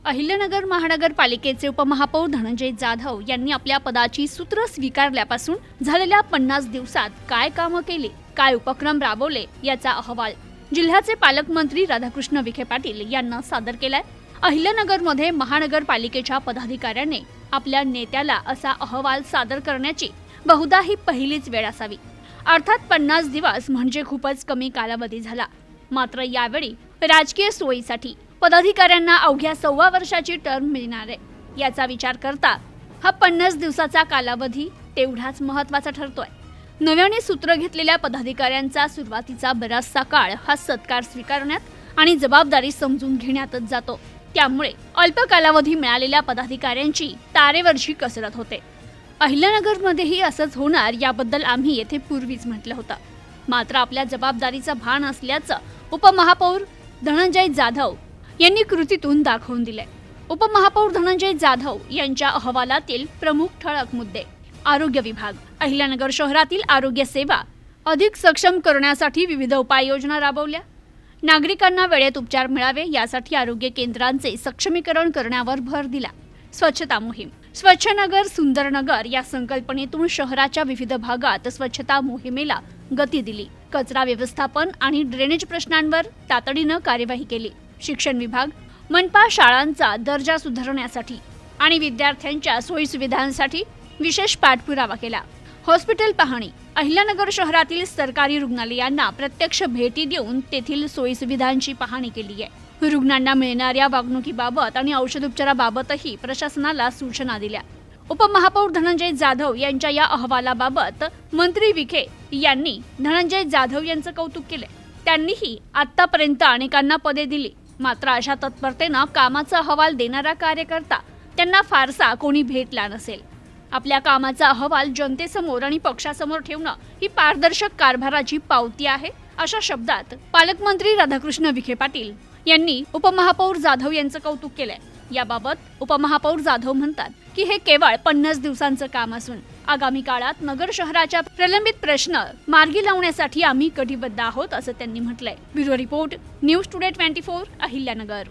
अहिल्यानगर महानगरपालिकेचे उपमहापौर धनंजय जाधव यांनी आपल्या पदाची सूत्र स्वीकारल्यापासून झालेल्या 50 दिवसात काय कामं केली, काय उपक्रम राबवले याचा अहवाल जिल्ह्याचे पालकमंत्री राधाकृष्ण विखे पाटील यांना सादर केलाय। अहिल्यानगरमध्ये महानगरपालिकेच्या पदाधिकाऱ्यांनी आपल्या नेत्याला असा अहवाल सादर करण्याची बहुधा ही पहिलीच वेळ असावी। अर्थात 50 दिवस म्हणजे खूपच कमी कालावधी झाला। मात्र यावेळी राजकीय सोयीसाठी पदाधिकाऱ्यांना अवघ्या 1.25 वर्षाची टर्म मिळणार आहे। याचा विचार करता हा 50 दिवसाचा कालावधी तेवढाच महत्त्वाचा ठरतोय। नव्याने सूत्र घेतलेल्या पदाधिकाऱ्यांचा सुरुवातीचा बराचसा काळ हा सत्कार स्वीकारण्यात आणि जबाबदारी समजून घेण्यातच जातो। त्यामुळे अल्प कालावधी मिळालेल्या पदाधिकाऱ्यांची तारेवरची कसरत होते। अहिल्यानगरमध्येही असंच होणार याबद्दल आम्ही येथे पूर्वीच म्हटलं होतं। मात्र आपल्या जबाबदारीचं भान असल्याचं उपमहापौर धनंजय जाधव यांनी कृतीतून दाखवून दिले। उपमहापौर धनंजय जाधव यांच्या अहवालातील प्रमुख ठळक मुद्दे: आरोग्य विभाग, अहिल्यानगर शहरातील आरोग्य सेवा अधिक सक्षम करण्यासाठी विविध उपाययोजना राबवल्या। नागरिकांना वेळेत उपचार मिळावे यासाठी आरोग्य केंद्रांचे सक्षमीकरण करण्यावर भर दिला। स्वच्छता मोहीम, स्वच्छ नगर सुंदर नगर या संकल्पनेतून शहराच्या विविध भागात स्वच्छता मोहिमेला गती दिली। कचरा व्यवस्थापन आणि ड्रेनेज प्रश्नांवर तातडीनं कार्यवाही केली। शिक्षण विभाग, मनपा शाळांचा दर्जा सुधारण्यासाठी आणि विद्यार्थ्यांच्या सोयीसुविधांसाठी विशेष पाठपुरावा केला। हॉस्पिटल पाहणी, अहिल्यानगर शहरातील सरकारी रुग्णालयांना प्रत्यक्ष भेटी देऊन तेथील सोयीसुविधांची पाहणी केली आहे। रुग्णांना मिळणाऱ्या वागणुकीबाबत आणि औषधोपचाराबाबतही प्रशासनाला सूचना दिल्या। उपमहापौर धनंजय जाधव यांच्या या अहवालाबाबत मंत्री विखे यांनी धनंजय जाधव यांचं कौतुक केले। त्यांनीही आतापर्यंत अनेकांना पदे दिली, मात्र अशा तत्परतेनं कामाचा अहवाल देणारा कार्यकर्ता त्यांना फारसा कोणी भेटला नसेल। आपल्या कामाचा अहवाल जनतेसमोर आणि पक्षासमोर ठेवणं ही पारदर्शक कारभाराची पावती आहे, अशा शब्दात पालकमंत्री राधाकृष्ण विखे पाटील यांनी उपमहापौर जाधव यांचं कौतुक केलंय। याबाबत उपमहापौर जाधव म्हणतात की हे केवळ 50 दिवसांचं काम असून आगामी काळात नगर शहराच्या प्रलंबित प्रश्न मार्गी लावण्यासाठी आम्ही कटिबद्ध आहोत, असं त्यांनी म्हटलंय। Bureau report, news today 24, Ahilyanagar.